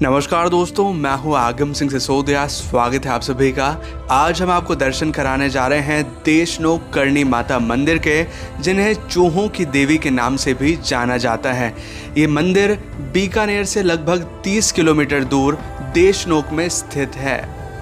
नमस्कार दोस्तों, मैं हूं आगम सिंह सिसोदिया। स्वागत है आप सभी का। आज हम आपको दर्शन कराने जा रहे हैं देशनोक करणी माता मंदिर के, जिन्हें चूहों की देवी के नाम से भी जाना जाता है। ये मंदिर बीकानेर से लगभग 30 किलोमीटर दूर देशनोक में स्थित है।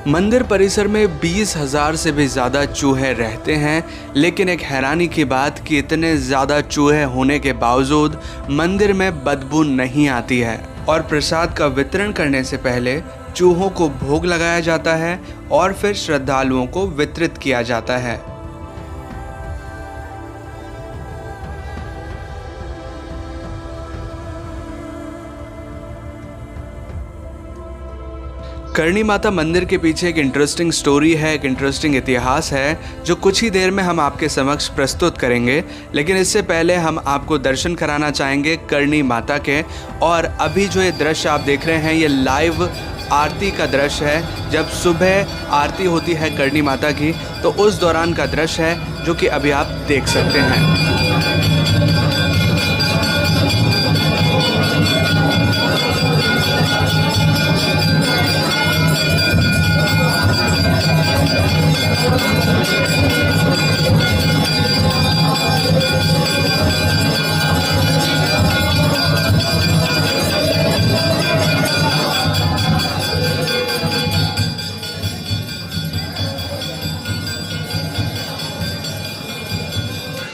मंदिर परिसर में 20,000 से भी ज़्यादा चूहे रहते हैं, लेकिन एक हैरानी की बात कि इतने ज़्यादा चूहे होने के बावजूद मंदिर में बदबू नहीं आती है और प्रसाद का वितरण करने से पहले चूहों को भोग लगाया जाता है और फिर श्रद्धालुओं को वितरित किया जाता है। करणी माता मंदिर के पीछे एक इंटरेस्टिंग स्टोरी है, एक इंटरेस्टिंग इतिहास है, जो कुछ ही देर में हम आपके समक्ष प्रस्तुत करेंगे। लेकिन इससे पहले हम आपको दर्शन कराना चाहेंगे करणी माता के। और अभी जो ये दृश्य आप देख रहे हैं, ये लाइव आरती का दृश्य है। जब सुबह आरती होती है करणी माता की, तो उस दौरान का दृश्य है, जो कि अभी आप देख सकते हैं।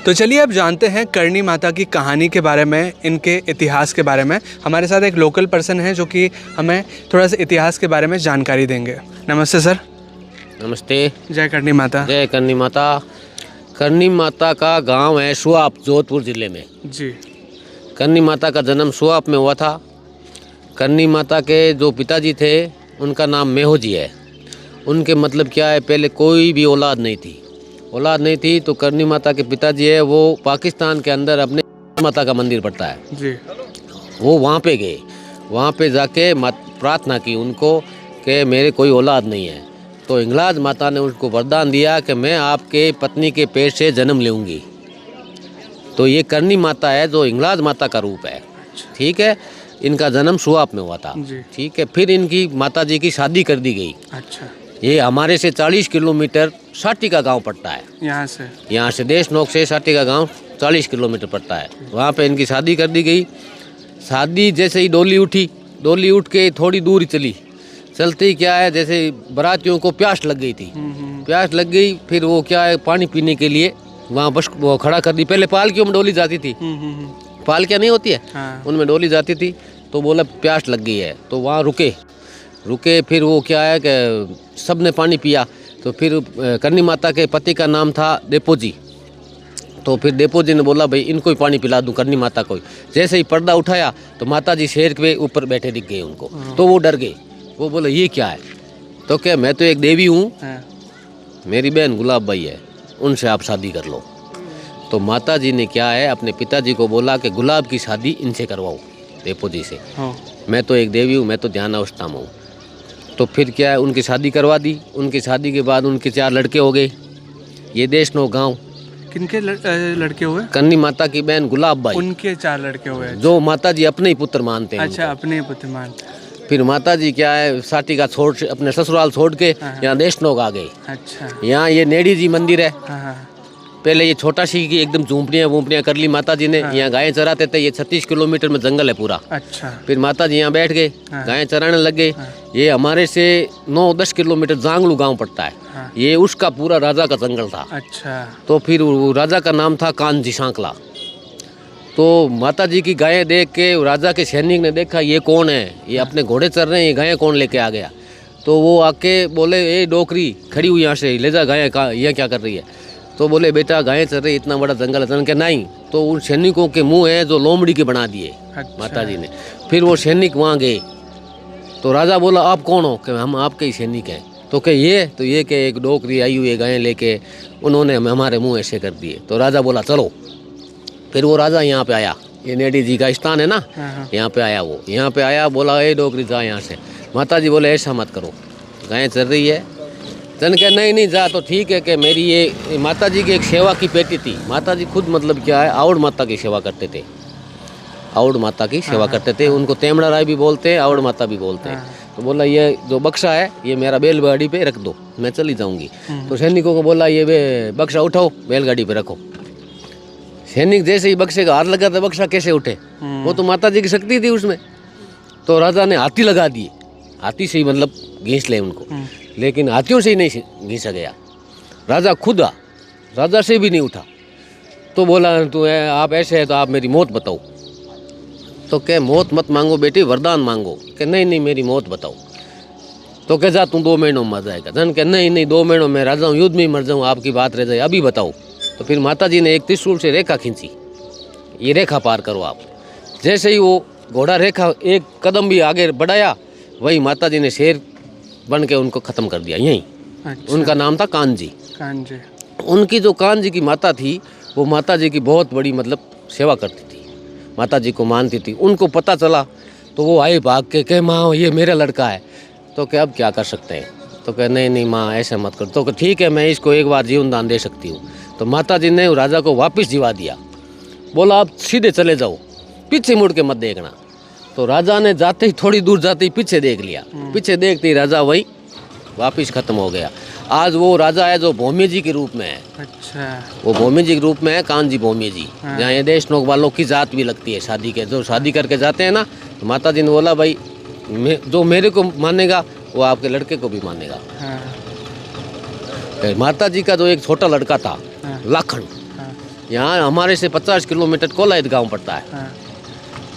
तो चलिए अब जानते हैं करणी माता की कहानी के बारे में, इनके इतिहास के बारे में। हमारे साथ एक लोकल पर्सन है जो कि हमें थोड़ा सा इतिहास के बारे में जानकारी देंगे। नमस्ते सर। नमस्ते। जय करणी माता। जय करणी माता। करणी माता का गांव है सुआप, जोधपुर जिले में जी। करणी माता का जन्म सुआप में हुआ था। करणी माता के जो पिताजी थे, उनका नाम मेहो जी है। उनके मतलब क्या है, पहले कोई भी औलाद नहीं थी, तो करणी माता के पिताजी है वो पाकिस्तान के अंदर अपने माता का मंदिर पड़ता है जी। वो वहाँ पे गए, वहाँ पे जाके प्रार्थना की उनको कि मेरे कोई औलाद नहीं है। तो इंगलाज माता ने उनको वरदान दिया कि मैं आपके पत्नी के पेट से जन्म लूँगी। तो ये करणी माता है जो इंगलाज माता का रूप है। ठीक है। इनका जन्म सुआप में हुआ था। ठीक है। फिर इनकी माता जी की शादी कर दी गई। अच्छा। ये हमारे से 40 किलोमीटर साटी का गांव पड़ता है। यहाँ से देशनोक से साटी का गांव 40 किलोमीटर पड़ता है। वहाँ पे इनकी शादी कर दी गई। शादी जैसे ही डोली उठ के थोड़ी दूर ही चलते ही क्या है, जैसे बारातियों को प्यास लग गई। फिर वो क्या है, पानी पीने के लिए वहाँ बस वो खड़ा कर दी। पहले पालकियों में डोली जाती थी, पालकियाँ नहीं होती है, उनमें डोली जाती थी। तो बोला प्यास लग गई है, तो वहाँ रुके। फिर वो क्या है कि सब ने पानी पिया। तो फिर करणी माता के पति का नाम था डेपो जी। तो फिर डेपो जी ने बोला भाई इनको ही पानी पिला दूं, करणी माता को। जैसे ही पर्दा उठाया तो माता जी शेर के ऊपर बैठे दिख गए उनको। तो वो डर गए। वो बोले ये क्या है? तो क्या, मैं तो एक देवी हूँ, मेरी बहन गुलाब बाई है, उनसे आप शादी कर लो। तो माता जी ने क्या है, अपने पिताजी को बोला कि गुलाब की शादी इनसे करवाओ, डेपो जी से। मैं तो एक देवी हूँ, मैं तो ध्यान अवस्था में हूँ। तो फिर क्या है, उनकी शादी करवा दी। उनकी शादी के बाद उनके 4 लड़के हो गए। ये देशनोक गांव। किनके लड़के हुए? करणी माता की बहन गुलाब बाई, उनके 4 लड़के हुए, जो माता जी अपने ही पुत्र मानते हैं। अच्छा, अपने पुत्र मानते हैं। फिर माता जी क्या है, साटी का अपने ससुराल छोड़ के यहाँ देशनोक आ गए। अच्छा। यहाँ ये नेड़ी जी मंदिर है। पहले ये छोटा सी की एकदम झूंपड़ियाँ कर ली माता जी ने। यहाँ गायें चराते थे। ये 36 किलोमीटर में जंगल है पूरा। अच्छा। फिर माता जी यहाँ बैठ गए, गायें चराने लग गए। ये हमारे से 9-10 किलोमीटर जांगलू गांव पड़ता है। ये उसका पूरा राजा का जंगल था। अच्छा। तो फिर राजा का नाम था कानजी सांकला। तो माता जी की गायें देख के राजा के सैनिक ने देखा ये कौन है, ये अपने घोड़े चल रहे हैं, ये गायें कौन लेके आ गया। तो वो आके बोले ए डोकरी खड़ी हुई, यहाँ से ले जा गायें, ये क्या कर रही है? तो बोले बेटा गायें चल रही, इतना बड़ा जंगल है। के नहीं। तो उन सैनिकों के मुंह है जो लोमड़ी के बना दिए। अच्छा। माता जी ने। फिर वो सैनिक वहाँ गए। तो राजा बोला आप कौन हो? कि हम आपके ही सैनिक हैं। तो क्या ये कि एक डोकरी आई हुई है गायें लेके, उन्होंने हमारे मुँह ऐसे कर दिए। तो राजा बोला चलो। फिर वो राजा यहाँ पे आया, ये नेडी जी का स्थान है ना, यहाँ पे आया। वो यहाँ पे आया, बोला ए डोकरी जा यहाँ से। माता जी बोले ऐसा मत करो, गायें चल रही है। जन के नहीं जा तो ठीक है कि मेरी ये माता जी की एक सेवा की पेटी थी। माता जी खुद मतलब क्या है, आवड़ माता की सेवा करते थे। आवड़ माता की सेवा करते थे। उनको तेमड़ा राय भी बोलते हैं, आवड़ माता भी बोलते हैं। तो बोला ये जो बक्सा है ये मेरा बैलगाड़ी पे रख दो, मैं चली जाऊंगी। तो सैनिकों को बोला ये बक्सा उठाओ, बैलगाड़ी पे रखो। सैनिक जैसे ही बक्से का हाथ लगा था, बक्सा कैसे उठे? वो तो माता जी की शक्ति थी उसमें। तो राजा ने हाथी लगा दिए, हाथी से ही मतलब घींच ले उनको, लेकिन हाथियों से ही नहीं घींचा गया। राजा खुद राजा से भी नहीं उठा। तो बोला तो आप ऐसे है तो आप मेरी मौत बताओ। तो कह मौत मत मांगो बेटी, वरदान मांगो। कि नहीं नहीं मेरी मौत बताओ। तो कह जा तू 2 महीनों में मर जाएगा। जन कह नहीं नहीं 2 महीनों में राजा हूँ, युद्ध में ही मर जाऊँ, आपकी बात रह जाए, अभी बताओ। तो फिर माता जी ने एक त्रिशूल से रेखा खींची, ये रेखा पार करो आप। जैसे ही वो घोड़ा रेखा एक कदम भी आगे बढ़ाया, वही माता जी ने शेर बन के उनको ख़त्म कर दिया यहीं। अच्छा। उनका नाम था कान्जी। कान्जी। उनकी जो कान्जी की माता थी, वो माता जी की बहुत बड़ी मतलब सेवा करती थी, माता जी को मानती थी। उनको पता चला तो वो आए भाग के, कहे माँ ये मेरा लड़का है। तो क्या अब क्या कर सकते हैं? तो कहे नहीं नहीं माँ ऐसा मत कर। तो ठीक है मैं इसको एक बार जीवन दान दे सकती हूँ। तो माता जी ने राजा को वापस जीवा दिया। बोला आप सीधे चले जाओ, पीछे मुड़ के मत देखना। तो राजा ने जाते ही थोड़ी दूर जाते ही पीछे देख लिया। पीछे देखते ही राजा वही वापस खत्म हो गया। आज वो राजा है जो भौमी जी के रूप में है। अच्छा। वो भौमी जी के रूप में है, कान्जी भौमी जी। हाँ। जहाँ ये देशनोक वालों की जात भी लगती है शादी के, जो शादी करके जाते हैं ना। तो माता जी ने बोला भाई जो मेरे को मानेगा वो आपके लड़के को भी मानेगा। हाँ। माता जी का जो एक छोटा लड़का था, हाँ। लाखन, हाँ। यहाँ हमारे से 50 किलोमीटर कोलायत गाँव पड़ता है। हाँ।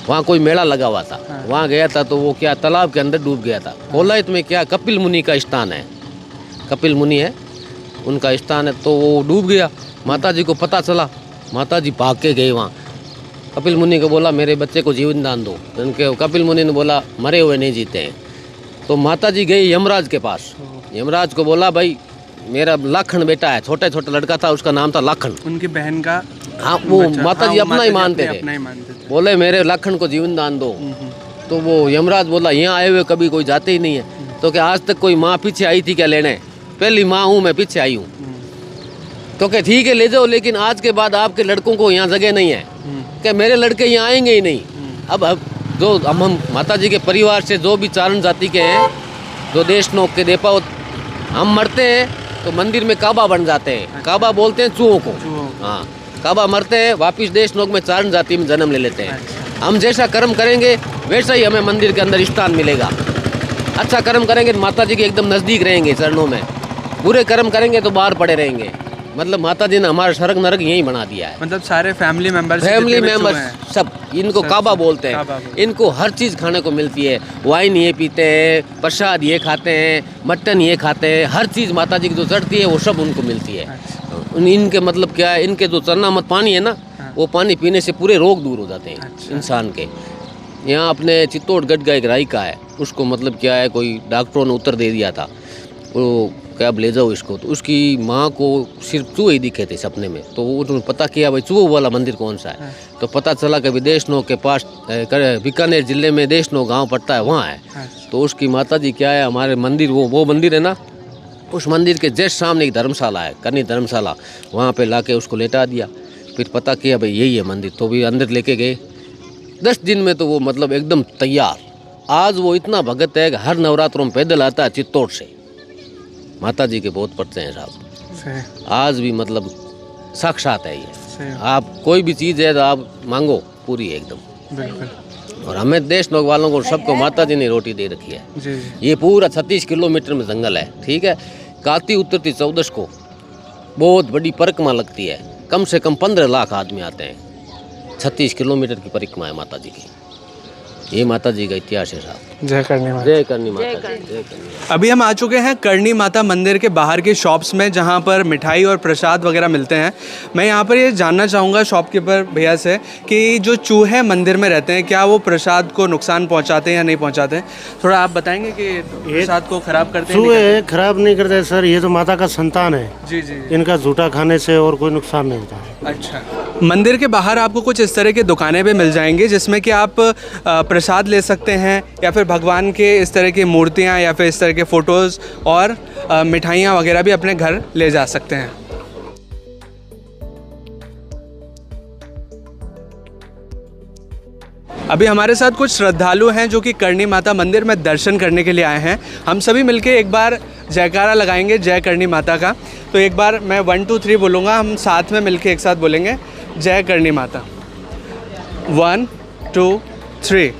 वहाँ कोई मेला लगा हुआ था। हाँ। वहाँ गया था तो वो क्या तालाब के अंदर डूब गया था। हाँ। कोलायत में क्या कपिल मुनि का स्थान है, कपिल मुनि है उनका स्थान है। तो वो डूब गया, माता जी को पता चला, माता जी भाग के गए वहाँ। कपिल मुनि को बोला मेरे बच्चे को जीवन दान दो। उनके कपिल मुनि ने बोला मरे हुए नहीं जीते हैं। तो माता जी गई यमराज के पास। यमराज को बोला भाई मेरा लाखन बेटा है, छोटा छोटा लड़का था, उसका नाम था लाखन। उनकी बहन का, हाँ वो माता जी अपना ही मानते थे। बोले मेरे लाखन को जीवन दान दो। तो वो यमराज बोला यहाँ आए हुए कभी कोई जाते ही नहीं है। तो क्या आज तक कोई माँ पीछे आई थी क्या लेने? पहली माँ हूँ मैं, पीछे आई हूँ। तो क्या ठीक है ले जाओ, लेकिन आज के बाद आपके लड़कों को यहाँ जगह नहीं है। क्या मेरे लड़के यहाँ आएंगे ही नहीं। अब जो हम माता जी के परिवार से जो भी चारण जाति के हैं, जो देशनोक के देपा, हम मरते हैं तो मंदिर में काबा बन जाते हैं। काबा बोलते हैं चूहों को। हाँ, काबा मरते हैं वापिस देशनोक में चारण जाति में जन्म ले लेते हैं। हम जैसा कर्म करेंगे वैसा ही हमें मंदिर के अंदर स्थान मिलेगा। अच्छा कर्म करेंगे तो माता जी के एकदम नज़दीक रहेंगे चरणों में, बुरे कर्म करेंगे तो बाहर पड़े रहेंगे। मतलब माता जी ने हमारा स्वर्ग नरक यही बना दिया है। मतलब सारे फैमिली मेंबर्स सब इनको काबा बोलते हैं। इनको हर चीज़ खाने को मिलती है। वाइन ये पीते हैं, प्रसाद ये खाते हैं, मटन ये खाते हैं, हर चीज़ माता जी की जो चढ़ती है वो सब उनको मिलती है। इनके मतलब क्या है, इनके जो चरनामत पानी है ना, वो पानी पीने से पूरे रोग दूर हो जाते हैं इंसान के। यहाँ अपने चित्तौड़गढ़ का एक रायका है, उसको मतलब क्या है कोई डॉक्टरों ने उत्तर दे दिया था, वो क्या अब ले जाओ इसको। तो उसकी माँ को सिर्फ चूहे ही दिखे थे सपने में। तो उन्होंने पता किया भाई चूहे वाला मंदिर कौन सा है। तो पता चला कि देशनोक के पास बीकानेर जिले में देशनोक गांव पड़ता है, वहाँ है। तो उसकी माता जी क्या है, हमारे मंदिर वो मंदिर है ना, उस मंदिर के जस्ट सामने एक धर्मशाला है, करनी धर्मशाला, वहाँ पे लाके उसको लेटा दिया। फिर पता किया भाई यही है मंदिर। तो भी अंदर लेके गए, 10 दिन में तो वो मतलब एकदम तैयार। आज वो इतना भगत है कि हर नवरात्रों में पैदल आता है चित्तौड़ से। माता जी के बहुत पड़ते हैं साहब, आज भी मतलब साक्षात है ये। आप कोई भी चीज़ है तो आप मांगो, पूरी है एकदम बिल्कुल। और हमें देशनोक वालों को सबको माता जी ने रोटी दे रखी है। जी। ये पूरा 36 किलोमीटर में जंगल है, ठीक है। कार्ती उतरती 14 को बहुत बड़ी परिक्रमा लगती है, कम से कम 15 लाख आदमी आते हैं। 36 किलोमीटर की परिक्रमा है माता जी की। ये माता जी का इतिहास है साहब। जय करनी माता, जय करनी माता, जय करनी। अभी हम आ चुके हैं करनी माता मंदिर के बाहर के शॉप्स में, जहाँ पर मिठाई और प्रसाद वगैरह मिलते हैं। मैं यहाँ पर ये जानना चाहूँगा शॉपकीपर भैया से कि जो चूहे मंदिर में रहते हैं, क्या वो प्रसाद को नुकसान पहुँचाते हैं या नहीं पहुँचाते? थोड़ा आप बताएंगे कि प्रसाद को खराब करते हैं? चूहे खराब नहीं करते सर, ये तो माता का संतान है। जी जी। इनका झूठा खाने से और कोई नुकसान नहीं होता। अच्छा, मंदिर के बाहर आपको कुछ इस तरह के दुकानें भी मिल जाएंगी जिसमें कि आप प्रसाद ले सकते हैं, या फिर भगवान के इस तरह की मूर्तियाँ या फिर इस तरह के फ़ोटोज़ और मिठाइयाँ वगैरह भी अपने घर ले जा सकते हैं। अभी हमारे साथ कुछ श्रद्धालु हैं जो कि करणी माता मंदिर में दर्शन करने के लिए आए हैं। हम सभी मिलके एक बार जयकारा लगाएंगे जय करणी माता का। तो एक बार मैं 1 2 3 बोलूँगा, हम साथ में मिलके एक साथ बोलेंगे जय करणी माता। 1 2 3।